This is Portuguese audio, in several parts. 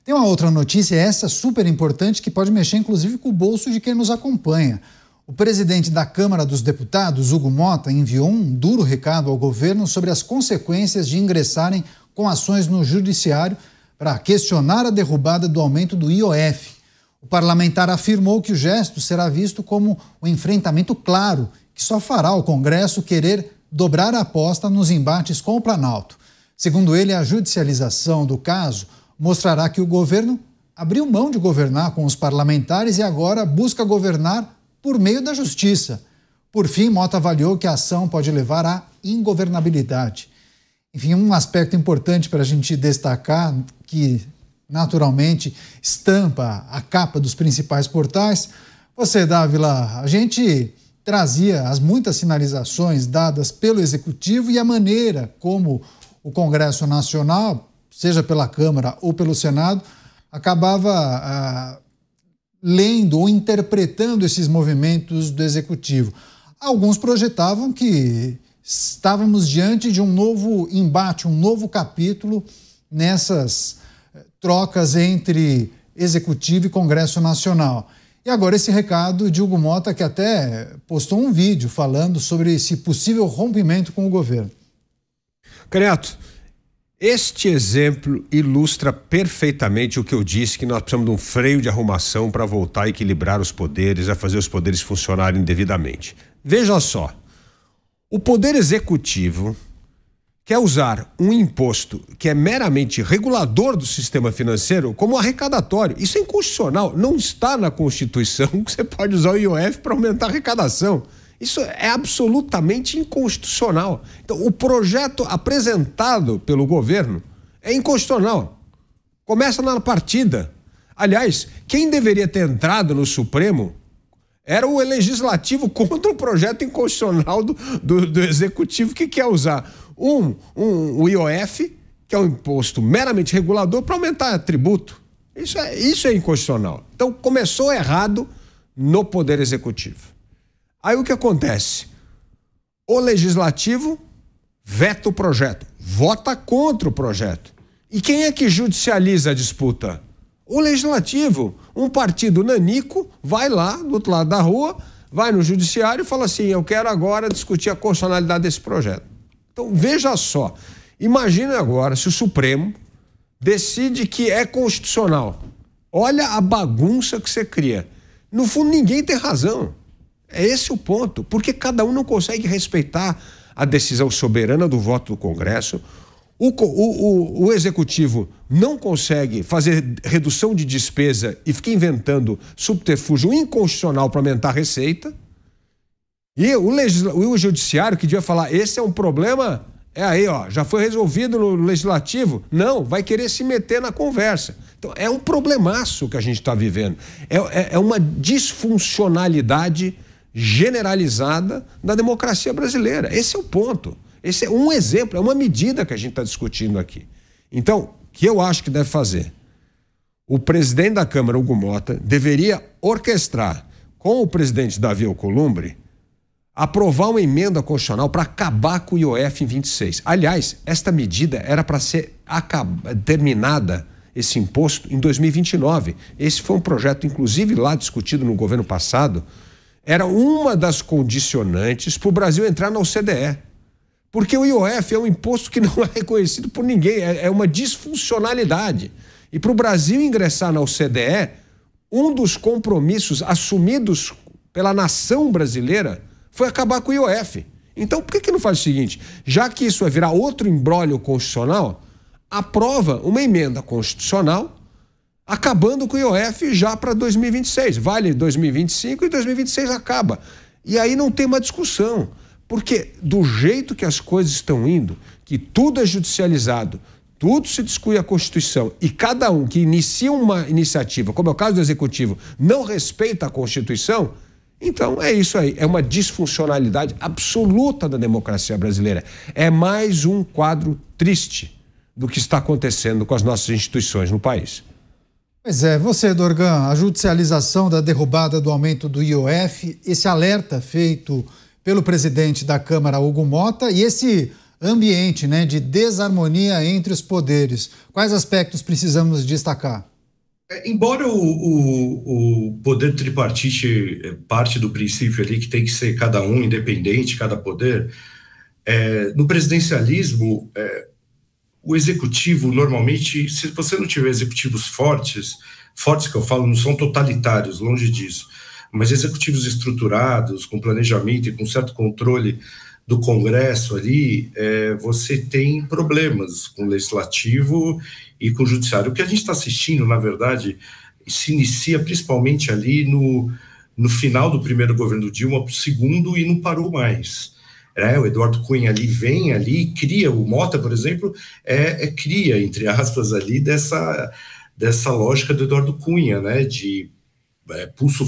Tem uma outra notícia, essa super importante, que pode mexer inclusive com o bolso de quem nos acompanha. O presidente da Câmara dos Deputados, Hugo Motta, enviou um duro recado ao governo sobre as consequências de ingressarem com ações no judiciário para questionar a derrubada do aumento do IOF. O parlamentar afirmou que o gesto será visto como um enfrentamento claro, que só fará o Congresso querer dobrar a aposta nos embates com o Planalto. Segundo ele, a judicialização do caso mostrará que o governo abriu mão de governar com os parlamentares e agora busca governar por meio da justiça. Por fim, Motta avaliou que a ação pode levar à ingovernabilidade. Enfim, um aspecto importante para a gente destacar, que naturalmente estampa a capa dos principais portais. Você, Dávila, a gente trazia as muitas sinalizações dadas pelo Executivo e a maneira como o Congresso Nacional, seja pela Câmara ou pelo Senado, acabava lendo ou interpretando esses movimentos do Executivo. Alguns projetavam que estávamos diante de um novo embate, um novo capítulo nessas trocas entre Executivo e Congresso Nacional. E agora esse recado de Hugo Motta, que até postou um vídeo falando sobre esse possível rompimento com o governo. Canhoto, este exemplo ilustra perfeitamente o que eu disse, que nós precisamos de um freio de arrumação para voltar a equilibrar os poderes, a fazer os poderes funcionarem devidamente. Veja só, o Poder Executivo quer usar um imposto que é meramente regulador do sistema financeiro como arrecadatório. Isso é inconstitucional, não está na Constituição que você pode usar o IOF para aumentar a arrecadação. Isso é absolutamente inconstitucional. Então, o projeto apresentado pelo governo é inconstitucional. Começa na partida. Aliás, quem deveria ter entrado no Supremo era o Legislativo contra o projeto inconstitucional do Executivo, que quer usar o IOF, que é um imposto meramente regulador, para aumentar tributo. Isso é inconstitucional. Então, começou errado no Poder Executivo. Aí o que acontece? O Legislativo veta o projeto, vota contra o projeto. E quem é que judicializa a disputa? O Legislativo. Um partido nanico vai lá, do outro lado da rua, vai no judiciário e fala assim: eu quero agora discutir a constitucionalidade desse projeto. Então, veja só, imagina agora se o Supremo decide que é constitucional. Olha a bagunça que você cria. No fundo, ninguém tem razão. É esse o ponto, porque cada um não consegue respeitar a decisão soberana do voto do Congresso. O Executivo não consegue fazer redução de despesa e fica inventando subterfúgio inconstitucional para aumentar a receita. E o Judiciário, que devia falar, esse é um problema, já foi resolvido no Legislativo. Não, vai querer se meter na conversa. Então, é um problemaço que a gente está vivendo. É uma disfuncionalidade generalizada da democracia brasileira. Esse é o ponto. Esse é um exemplo, é uma medida que a gente está discutindo aqui. Então, o que eu acho que deve fazer? O presidente da Câmara, Hugo Motta, deveria orquestrar com o presidente Davi Alcolumbre aprovar uma emenda constitucional para acabar com o IOF em 26. Aliás, esta medida era para ser terminada, esse imposto, em 2029. Esse foi um projeto, inclusive, lá discutido no governo passado. Era uma das condicionantes para o Brasil entrar na OCDE. Porque o IOF é um imposto que não é reconhecido por ninguém, é uma disfuncionalidade. E para o Brasil ingressar na OCDE, um dos compromissos assumidos pela nação brasileira foi acabar com o IOF. Então, por que não faz o seguinte? Já que isso vai virar outro imbróglio constitucional, aprova uma emenda constitucional acabando com o IOF já para 2026. Vale 2025 e 2026 acaba. E aí não tem uma discussão. Porque do jeito que as coisas estão indo, que tudo é judicializado, tudo se discute a Constituição e cada um que inicia uma iniciativa, como é o caso do Executivo, não respeita a Constituição, então é isso aí, é uma disfuncionalidade absoluta da democracia brasileira. É mais um quadro triste do que está acontecendo com as nossas instituições no país. Pois é, você, Dorgan, a judicialização da derrubada do aumento do IOF, esse alerta feito pelo presidente da Câmara, Hugo Motta, e esse ambiente, de desarmonia entre os poderes. Quais aspectos precisamos destacar? Embora o poder tripartite parte do princípio ali que tem que ser cada um independente, cada poder, no presidencialismo, o executivo normalmente, se você não tiver executivos fortes, fortes que eu falo não são totalitários, longe disso, mas executivos estruturados, com planejamento e com certo controle do Congresso ali, você tem problemas com o legislativo e com o judiciário. O que a gente está assistindo, na verdade, se inicia principalmente ali no final do primeiro governo Dilma para o segundo e não parou mais. O Eduardo Cunha ali vem ali, cria, o Mota, por exemplo, cria, entre aspas, ali dessa lógica do Eduardo Cunha, né, de pulso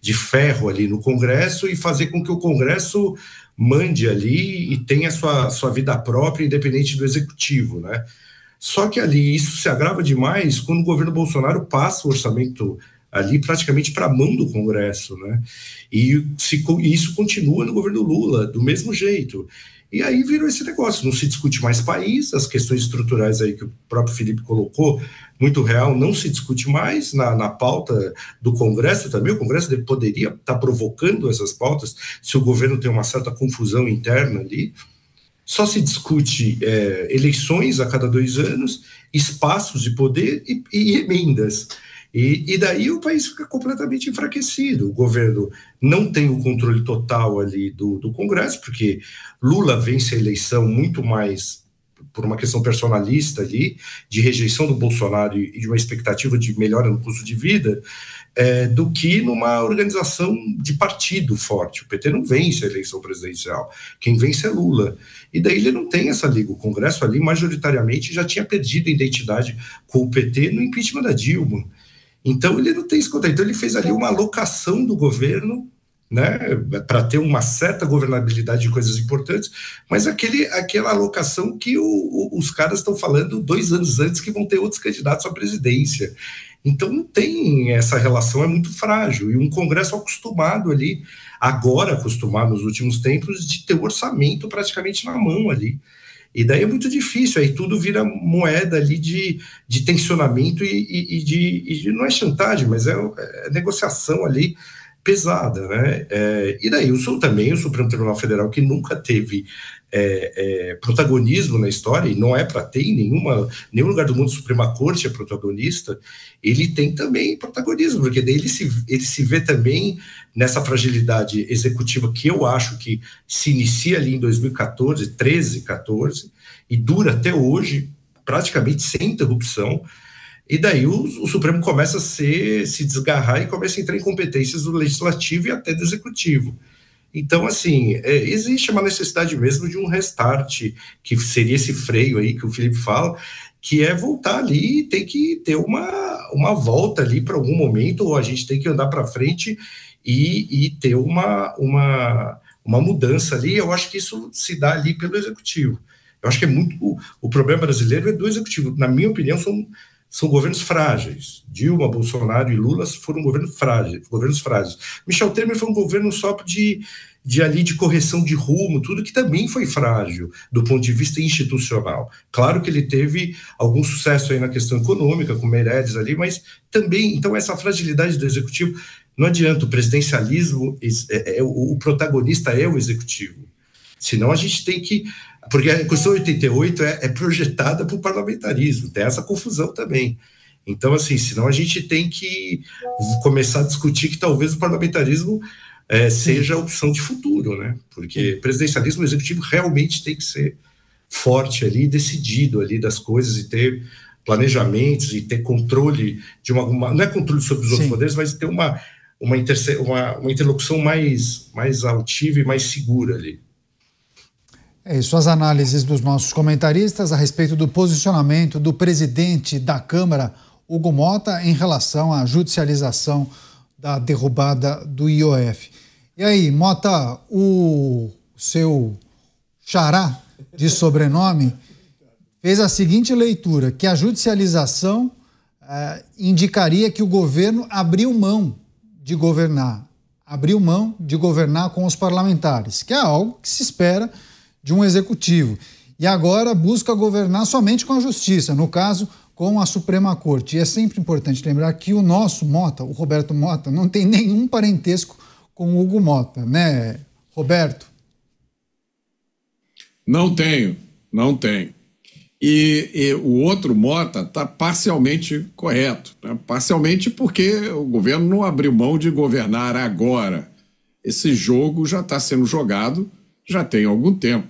de ferro ali no Congresso e fazer com que o Congresso mande ali e tenha sua vida própria, independente do Executivo, né? Só que ali isso se agrava demais quando o governo Bolsonaro passa o orçamento ali praticamente para a mão do Congresso, né? E isso continua no governo Lula, do mesmo jeito. E aí virou esse negócio, não se discute mais país, as questões estruturais aí que o próprio Felipe colocou, muito real, não se discute mais na pauta do Congresso também. O Congresso poderia estar provocando essas pautas se o governo tem uma certa confusão interna ali. Só se discute eleições a cada 2 anos, espaços de poder e emendas. E daí o país fica completamente enfraquecido. O governo não tem o controle total ali do Congresso, porque Lula vence a eleição muito mais por uma questão personalista ali, de rejeição do Bolsonaro e de uma expectativa de melhora no custo de vida, do que numa organização de partido forte. O PT não vence a eleição presidencial, quem vence é Lula. E daí ele não tem essa liga. O Congresso ali, majoritariamente, já tinha perdido a identidade com o PT no impeachment da Dilma. Então ele não tem esse contato. Então ele fez ali uma alocação do governo, né, para ter uma certa governabilidade de coisas importantes, mas aquela alocação que os caras estão falando 2 anos antes que vão ter outros candidatos à presidência. Então não tem essa relação, é muito frágil. E um Congresso acostumado ali, agora acostumado nos últimos tempos, de ter o orçamento praticamente na mão ali. E daí é muito difícil, aí tudo vira moeda ali de tensionamento e não é chantagem, mas é negociação ali pesada, né? E daí também o Supremo Tribunal Federal, que nunca teve protagonismo na história, e não é para ter em nenhum lugar do mundo, a Suprema Corte é protagonista, ele tem também protagonismo, porque daí ele se vê também nessa fragilidade executiva que eu acho que se inicia ali em 2014, 13, 14, e dura até hoje, praticamente sem interrupção. E daí o Supremo começa a se desgarrar e começa a entrar em competências do Legislativo e até do Executivo. Então, assim, existe uma necessidade mesmo de um restart, que seria esse freio aí que o Felipe fala, que é voltar ali e tem que ter uma volta ali para algum momento, ou a gente tem que andar para frente e ter uma mudança ali. Eu acho que isso se dá ali pelo Executivo. Eu acho que o problema brasileiro é do Executivo. Na minha opinião, são governos frágeis. Dilma, Bolsonaro e Lula foram governos frágeis. Michel Temer foi um governo só de correção de rumo, tudo que também foi frágil do ponto de vista institucional. Claro que ele teve algum sucesso aí na questão econômica, com Meirelles ali, mas também, então essa fragilidade do Executivo, não adianta, o presidencialismo, o protagonista é o Executivo. Senão a gente tem que... Porque a Constituição 88 é projetada para o parlamentarismo, tem essa confusão também. Então, assim, senão a gente tem que começar a discutir que talvez o parlamentarismo seja a opção de futuro, né? Porque presidencialismo executivo realmente tem que ser forte ali, decidido ali das coisas e ter planejamentos e ter controle de não é controle sobre os outros poderes, mas ter uma interlocução mais altiva e mais segura ali. É isso, as análises dos nossos comentaristas a respeito do posicionamento do presidente da Câmara, Hugo Mota, em relação à judicialização da derrubada do IOF. E aí, Mota, o seu xará de sobrenome fez a seguinte leitura, que a judicialização indicaria que o governo abriu mão de governar com os parlamentares, que é algo que se espera de um executivo, e agora busca governar somente com a justiça, no caso, com a Suprema Corte. E é sempre importante lembrar que o nosso Mota, o Roberto Mota, não tem nenhum parentesco com o Hugo Mota, né, Roberto? Não tenho. E o outro Mota está parcialmente correto, né? Parcialmente porque o governo não abriu mão de governar agora. Esse jogo já está sendo jogado já tem algum tempo.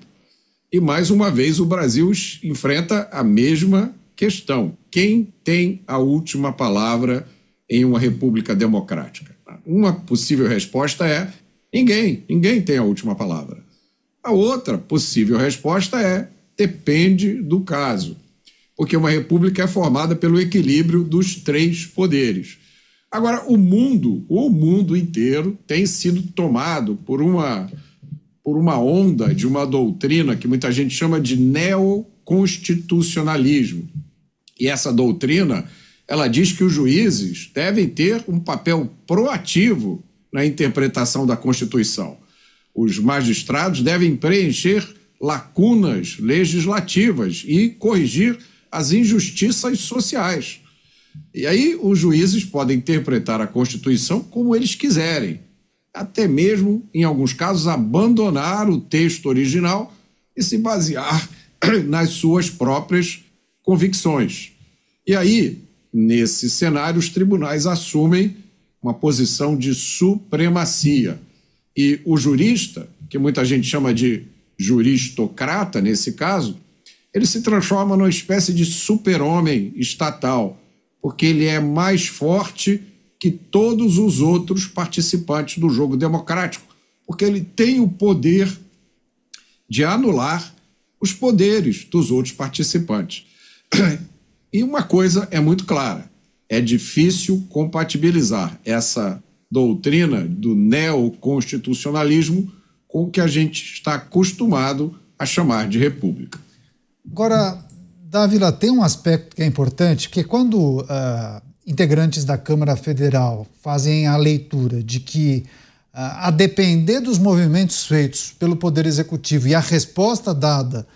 E, mais uma vez, o Brasil enfrenta a mesma questão. Quem tem a última palavra em uma república democrática? Uma possível resposta é ninguém tem a última palavra. A outra possível resposta é depende do caso, porque uma república é formada pelo equilíbrio dos três poderes. Agora, o mundo inteiro tem sido tomado por uma onda de uma doutrina que muita gente chama de neoconstitucionalismo. E essa doutrina, ela diz que os juízes devem ter um papel proativo na interpretação da Constituição. Os magistrados devem preencher lacunas legislativas e corrigir as injustiças sociais. E aí os juízes podem interpretar a Constituição como eles quiserem, até mesmo, em alguns casos, abandonar o texto original e se basear nas suas próprias convicções. E aí, nesse cenário, os tribunais assumem uma posição de supremacia. E o jurista, que muita gente chama de juristocrata, nesse caso, ele se transforma numa espécie de super-homem estatal, porque ele é mais forte que todos os outros participantes do jogo democrático, porque ele tem o poder de anular os poderes dos outros participantes. E uma coisa é muito clara, é difícil compatibilizar essa doutrina do neoconstitucionalismo com o que a gente está acostumado a chamar de república. Agora, Dávila, tem um aspecto que é importante, porque quando integrantes da Câmara Federal fazem a leitura de que, a depender dos movimentos feitos pelo Poder Executivo e a resposta dada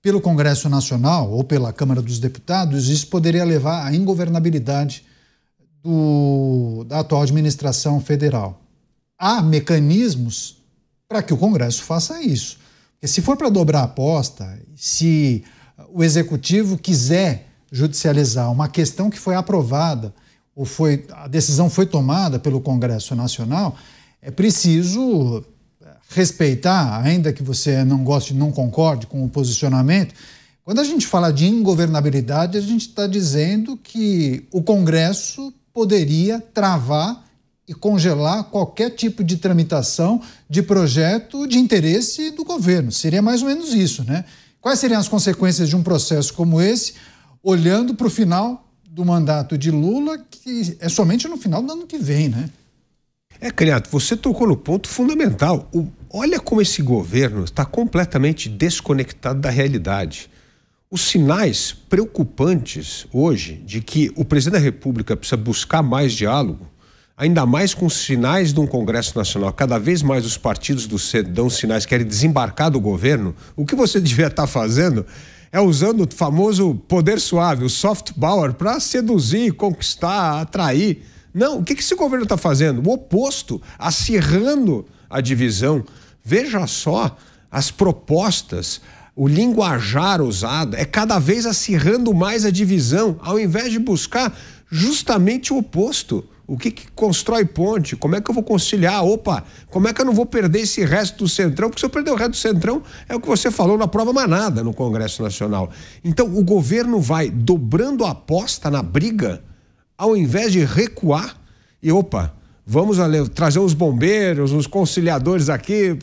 pelo Congresso Nacional ou pela Câmara dos Deputados, isso poderia levar à ingovernabilidade da atual administração federal. Há mecanismos para que o Congresso faça isso. Porque se for para dobrar a aposta, se o Executivo quiser judicializar uma questão que foi aprovada ou a decisão foi tomada pelo Congresso Nacional, é preciso respeitar, ainda que você não goste, não concorde com o posicionamento. Quando a gente fala de ingovernabilidade, a gente está dizendo que o Congresso poderia travar e congelar qualquer tipo de tramitação de projeto de interesse do governo. Seria mais ou menos isso, né? Quais seriam as consequências de um processo como esse, olhando para o final do mandato de Lula, que é somente no final do ano que vem, né? Canhato, você tocou no ponto fundamental. Olha como esse governo está completamente desconectado da realidade. Os sinais preocupantes hoje de que o presidente da República precisa buscar mais diálogo, ainda mais com os sinais de um Congresso Nacional, cada vez mais os partidos dão sinais, querem desembarcar do governo. O que você devia estar fazendo é usando o famoso poder suave, o soft power, para seduzir, conquistar, atrair. Não, o que esse governo está fazendo? O oposto, acirrando a divisão. Veja só as propostas, o linguajar usado, é cada vez acirrando mais a divisão, ao invés de buscar justamente o oposto. O que constrói ponte? Como é que eu vou conciliar? Como é que eu não vou perder esse resto do Centrão? Porque se eu perder o resto do Centrão, é o que você falou na prova manada no Congresso Nacional. Então, o governo vai dobrando a aposta na briga, ao invés de recuar e, vamos trazer os bombeiros, os conciliadores aqui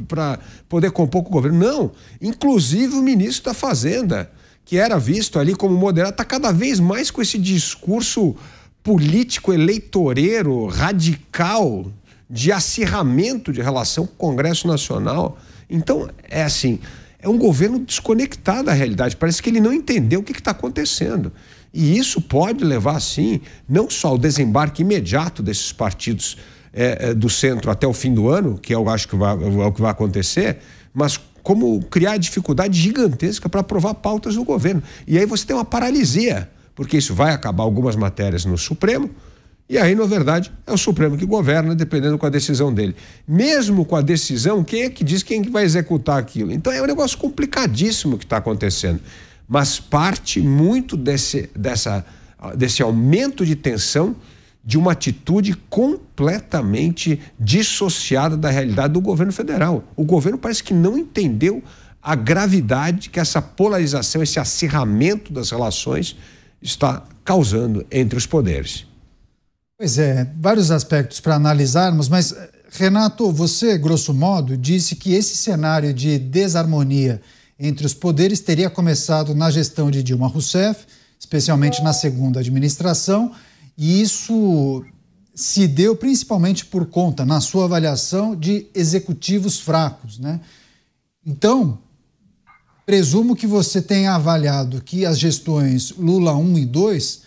para poder compor com o governo. Não, inclusive o ministro da Fazenda, que era visto ali como moderado, está cada vez mais com esse discurso político, eleitoreiro, radical, de acirramento de relação com o Congresso Nacional. Então, é um governo desconectado da realidade. Parece que ele não entendeu o que está acontecendo. E isso pode levar, sim, não só ao desembarque imediato desses partidos do centro até o fim do ano, que eu acho que é o que vai acontecer, mas como criar dificuldade gigantesca para aprovar pautas do governo. E aí você tem uma paralisia, porque isso vai acabar algumas matérias no Supremo, e aí, na verdade, é o Supremo que governa, dependendo com a decisão dele. Mesmo com a decisão, quem é que diz quem vai executar aquilo? Então é um negócio complicadíssimo que está acontecendo, mas parte muito desse aumento de tensão de uma atitude completamente dissociada da realidade do governo federal. O governo parece que não entendeu a gravidade que essa polarização, esse acirramento das relações está causando entre os poderes. Pois é, vários aspectos para analisarmos, mas, Renato, você, grosso modo, disse que esse cenário de desarmonia entre os poderes teria começado na gestão de Dilma Rousseff, especialmente na segunda administração, e isso se deu principalmente por conta, na sua avaliação, de executivos fracos, né? Então, presumo que você tenha avaliado que as gestões Lula 1 e 2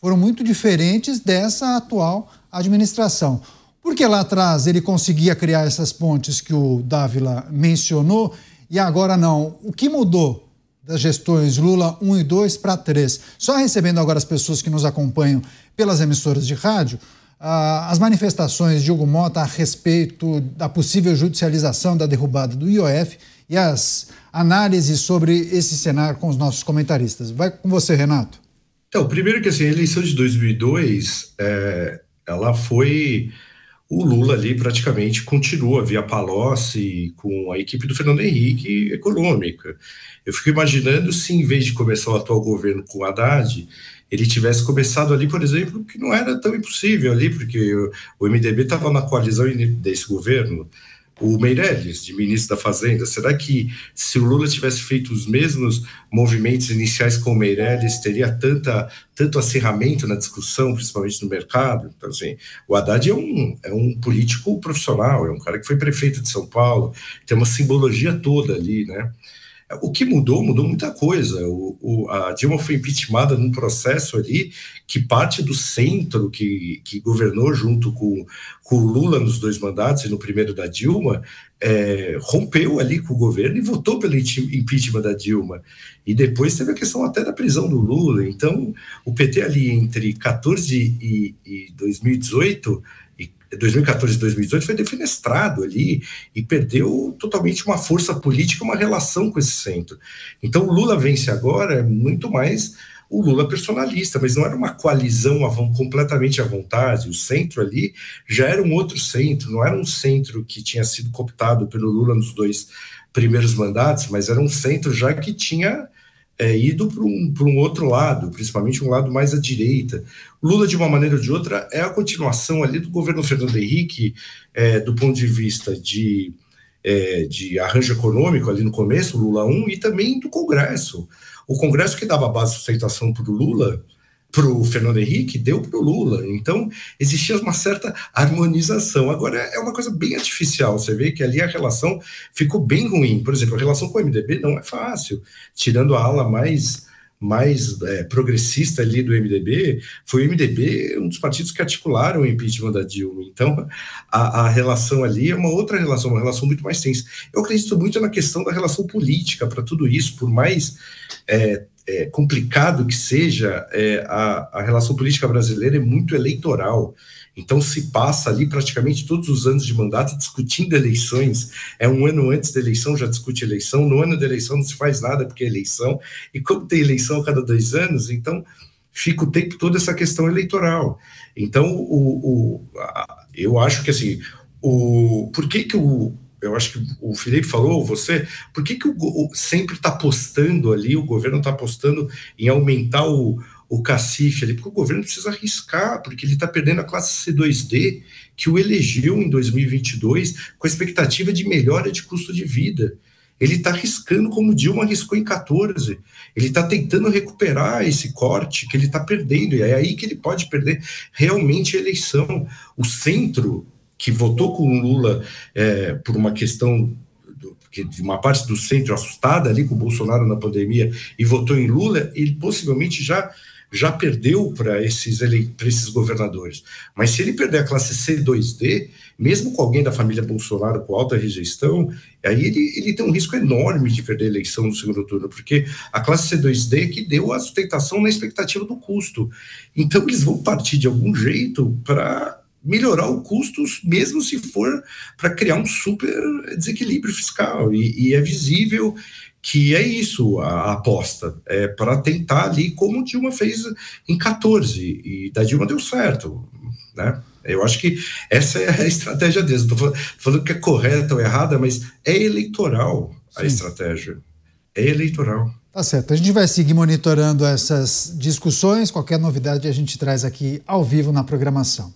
foram muito diferentes dessa atual administração. Porque lá atrás ele conseguia criar essas pontes que o Dávila mencionou e agora não. O que mudou das gestões Lula 1 e 2 para 3? Só recebendo agora as pessoas que nos acompanham pelas emissoras de rádio, as manifestações de Hugo Motta a respeito da possível judicialização da derrubada do IOF e as análises sobre esse cenário com os nossos comentaristas. Vai com você, Renato. Então, primeiro que assim, a eleição de 2002, ela foi... O Lula ali praticamente continua via Palocci com a equipe do Fernando Henrique econômica. Eu fico imaginando se, em vez de começar o atual governo com o Haddad, ele tivesse começado ali, por exemplo, que não era tão impossível ali, porque o MDB estava na coalizão desse governo, o Meirelles, de ministro da Fazenda. Será que se o Lula tivesse feito os mesmos movimentos iniciais com o Meirelles, teria tanto acirramento na discussão, principalmente no mercado? Então, assim, o Haddad é um político profissional, é um cara que foi prefeito de São Paulo, tem uma simbologia toda ali, né? O que mudou muita coisa. A Dilma foi impeachmentada num processo ali que parte do centro que governou junto com o Lula nos 2 mandatos e no primeiro da Dilma, rompeu ali com o governo e votou pelo impeachment da Dilma. E depois teve a questão até da prisão do Lula. Então, o PT ali entre 2014 e 2018 foi defenestrado ali e perdeu totalmente uma força política, uma relação com esse centro. Então o Lula vence agora muito mais o Lula personalista, mas não era uma coalizão completamente à vontade. O centro ali já era um outro centro, não era um centro que tinha sido cooptado pelo Lula nos 2 primeiros mandatos, mas era um centro já que tinha ido para um outro lado, principalmente um lado mais à direita. Lula, de uma maneira ou de outra, é a continuação ali do governo Fernando Henrique, do ponto de vista de arranjo econômico ali no começo, Lula 1, e também do Congresso. O Congresso que dava base de sustentação para o Lula, para o Fernando Henrique, deu para o Lula. Então, existia uma certa harmonização. Agora, é uma coisa bem artificial. Você vê que ali a relação ficou bem ruim. Por exemplo, a relação com o MDB não é fácil. Tirando a ala mais progressista ali do MDB, foi o MDB um dos partidos que articularam o impeachment da Dilma. Então, a relação ali é uma outra relação, uma relação muito mais tensa. Eu acredito muito na questão da relação política para tudo isso, por mais complicado que seja, a relação política brasileira é muito eleitoral. Então se passa ali praticamente todos os anos de mandato discutindo eleições. Um ano antes da eleição já discute eleição, no ano da eleição não se faz nada porque é eleição, e como tem eleição a cada 2 anos, então fica o tempo todo essa questão eleitoral. Então eu acho que assim, eu acho que o Felipe falou, por que sempre está apostando ali, o governo está apostando em aumentar o cacife ali? Porque o governo precisa arriscar, porque ele está perdendo a classe C2D, que o elegeu em 2022 com a expectativa de melhora de custo de vida. Ele está arriscando como Dilma arriscou em 2014. Ele está tentando recuperar esse corte que ele está perdendo, e é aí que ele pode perder realmente a eleição. O centro, que votou com o Lula por uma questão de uma parte do centro assustada ali com o Bolsonaro na pandemia e votou em Lula, ele possivelmente já já perdeu para esses governadores. Mas se ele perder a classe C2D, mesmo com alguém da família Bolsonaro com alta rejeição, aí ele tem um risco enorme de perder a eleição no segundo turno, porque a classe C2D que deu a sustentação na expectativa do custo. Então eles vão partir de algum jeito para melhorar o custo, mesmo se for para criar um super desequilíbrio fiscal. E é visível que é isso a aposta, é para tentar ali como Dilma fez em 14, e da Dilma deu certo, né? Eu acho que essa é a estratégia deles. Não estou falando que é correta ou errada, mas é eleitoral a estratégia. É eleitoral. Tá certo. A gente vai seguir monitorando essas discussões. Qualquer novidade a gente traz aqui ao vivo na programação.